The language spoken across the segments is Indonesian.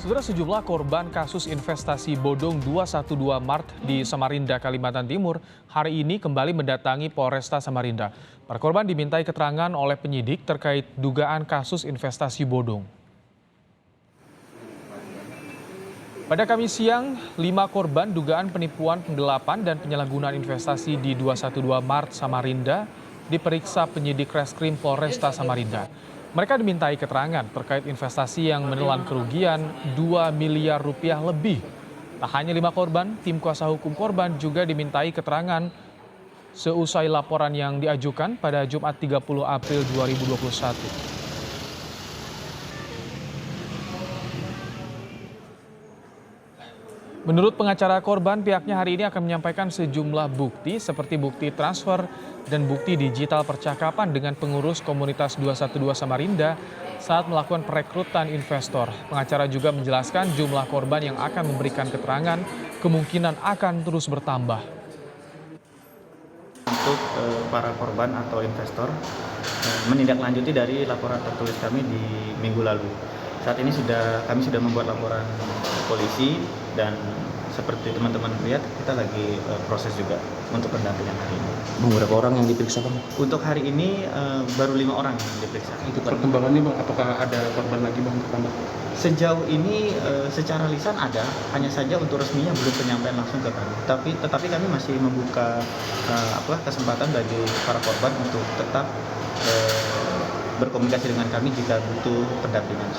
Saudara, sejumlah korban kasus investasi bodong 212 Mart di Samarinda, Kalimantan Timur hari ini kembali mendatangi Polresta Samarinda. Para korban dimintai keterangan oleh penyidik terkait dugaan kasus investasi bodong. Pada Kamis siang, 5 korban dugaan penipuan, penggelapan, dan penyalahgunaan investasi di 212 Mart Samarinda diperiksa penyidik Reskrim Polresta Samarinda. Mereka dimintai keterangan terkait investasi yang menelan kerugian 2 miliar rupiah lebih. Tak hanya 5 korban, tim kuasa hukum korban juga dimintai keterangan seusai laporan yang diajukan pada Jumat 30 April 2021. Menurut pengacara korban, pihaknya hari ini akan menyampaikan sejumlah bukti seperti bukti transfer dan bukti digital percakapan dengan pengurus komunitas 212 Samarinda saat melakukan perekrutan investor. Pengacara juga menjelaskan jumlah korban yang akan memberikan keterangan kemungkinan akan terus bertambah. Untuk para korban atau investor menindaklanjuti dari laporan tertulis kami di minggu lalu. Saat ini kami sudah membuat laporan polisi dan seperti teman-teman lihat kita lagi proses juga untuk pendampingan hari ini. Beberapa orang yang diperiksa, Bang? Untuk hari ini baru 5 orang yang diperiksa. Itu perkembangannya, Bang, apakah ada korban lagi, Bang, bertambah? Sejauh ini secara lisan ada, hanya saja untuk resminya belum penyampaian langsung ke kami. Tetapi kami masih membuka kesempatan bagi para korban untuk tetap berkomunikasi dengan kami jika butuh pendampingan.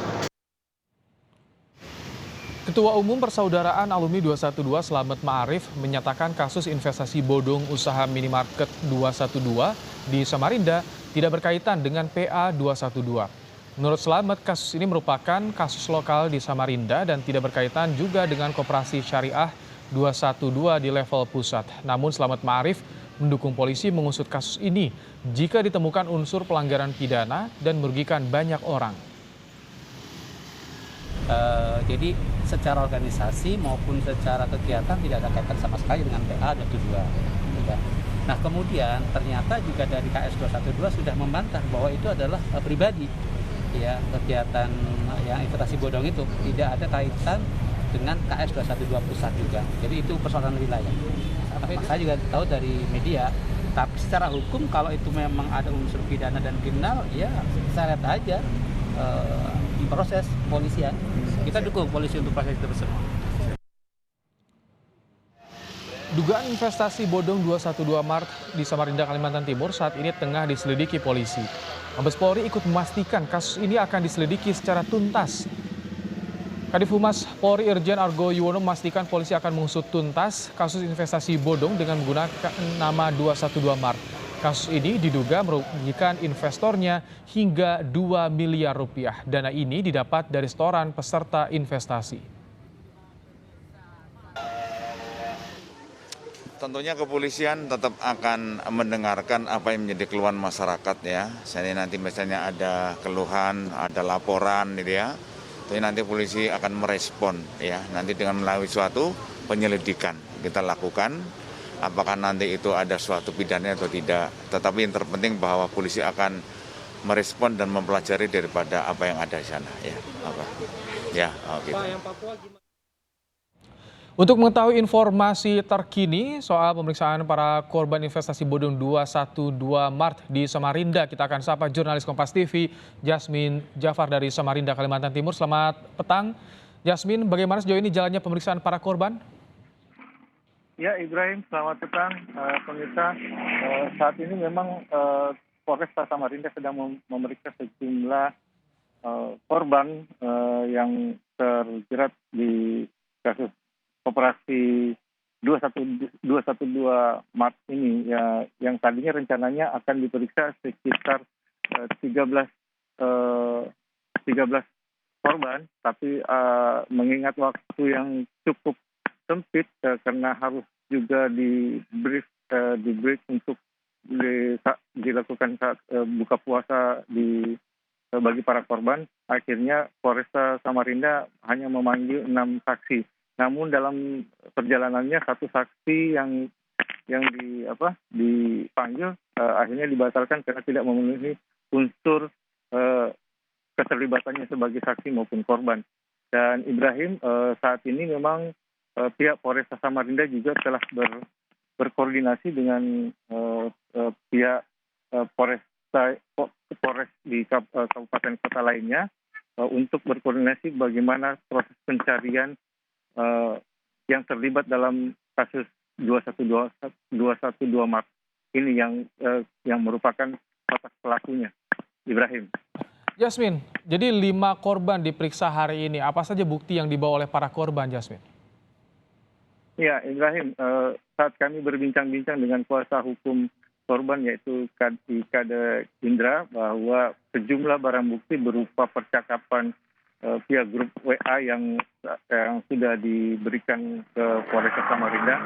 Ketua Umum Persaudaraan Alumni 212 Slamet Ma'arif menyatakan kasus investasi bodong usaha minimarket 212 di Samarinda tidak berkaitan dengan PA 212. Menurut Slamet, kasus ini merupakan kasus lokal di Samarinda dan tidak berkaitan juga dengan koperasi syariah 212 di level pusat. Namun Slamet Ma'arif mendukung polisi mengusut kasus ini jika ditemukan unsur pelanggaran pidana dan merugikan banyak orang. Jadi secara organisasi maupun secara kegiatan tidak ada kaitan sama sekali dengan PA 22. Nah, kemudian ternyata juga dari KS 212 sudah membantah bahwa itu adalah pribadi, ya, kegiatan yang investasi bodong itu tidak ada kaitan dengan KS 212 pusat juga. Jadi itu persoalan wilayah. Tapi saya juga tahu dari media. Tapi secara hukum kalau itu memang ada unsur pidana dan kriminal, ya saya lihat aja di proses polisian. Kita dukung polisi untuk proses itu semua. Dugaan investasi bodong 212 Mart di Samarinda, Kalimantan Timur saat ini tengah diselidiki polisi. Mabes Polri ikut memastikan kasus ini akan diselidiki secara tuntas. Kadif Humas Polri Irjen Argo Yuwono memastikan polisi akan mengusut tuntas kasus investasi bodong dengan menggunakan nama 212 Mart. Kasus ini diduga merugikan investornya hingga 2 miliar rupiah. Dana ini didapat dari setoran peserta investasi. Tentunya kepolisian tetap akan mendengarkan apa yang menjadi keluhan masyarakat ya. Misalnya nanti ada keluhan, ada laporan gitu ya. Tapi nanti polisi akan merespon ya. Nanti dengan melalui suatu penyelidikan kita lakukan. Apakah nanti itu ada suatu pidana atau tidak. Tetapi yang terpenting bahwa polisi akan merespon dan mempelajari daripada apa yang ada di sana ya. Gitu. Untuk mengetahui informasi terkini soal pemeriksaan para korban investasi bodong 212 Mart di Samarinda, kita akan sapa jurnalis Kompas TV, Jasmine Jafar dari Samarinda, Kalimantan Timur. Selamat petang, Jasmine. Bagaimana sejauh ini jalannya pemeriksaan para korban? Ya, Ibrahim, selamat petang pemirsa. Saat ini memang Polresta Samarinda sedang memeriksa sejumlah korban yang terjerat di kasus operasi 212 Mart ini, ya, yang tadinya rencananya akan diperiksa sekitar 13 korban, tapi mengingat waktu yang cukup sempit karena harus juga di brief untuk dilakukan saat buka puasa bagi para korban. Akhirnya Polresta Samarinda hanya memanggil 6 saksi. Namun dalam perjalanannya satu saksi yang dipanggil akhirnya dibatalkan karena tidak memenuhi unsur keterlibatannya sebagai saksi maupun korban. Dan Ibrahim, saat ini memang pihak Polresta Samarinda juga telah berkoordinasi dengan pihak Polres di kabupaten kota lainnya untuk berkoordinasi bagaimana proses pencarian yang terlibat dalam kasus 212 Maret ini yang merupakan otak pelakunya. Ibrahim. Jasmine, jadi 5 korban diperiksa hari ini. Apa saja bukti yang dibawa oleh para korban, Jasmine? Ya, Ibrahim, saat kami berbincang-bincang dengan kuasa hukum korban yaitu Kade Indra bahwa sejumlah barang bukti berupa percakapan via grup WA yang sudah diberikan ke Polresta Samarinda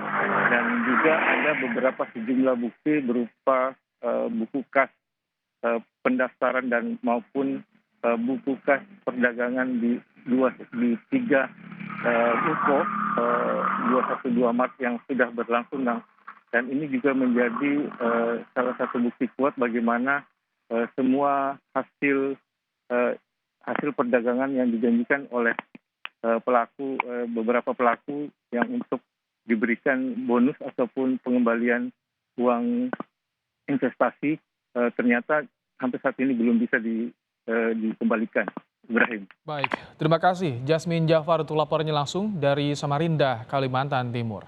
dan juga ada beberapa sejumlah bukti berupa buku kas pendaftaran dan maupun buku kas perdagangan di 3 UFO 212 Maret yang sudah berlangsung dan ini juga menjadi salah satu bukti kuat bagaimana semua hasil perdagangan yang dijanjikan oleh beberapa pelaku yang untuk diberikan bonus ataupun pengembalian uang investasi ternyata sampai saat ini belum bisa dikembalikan. Ibrahim. Baik, terima kasih Jasmine Jafar untuk laporannya langsung dari Samarinda, Kalimantan Timur.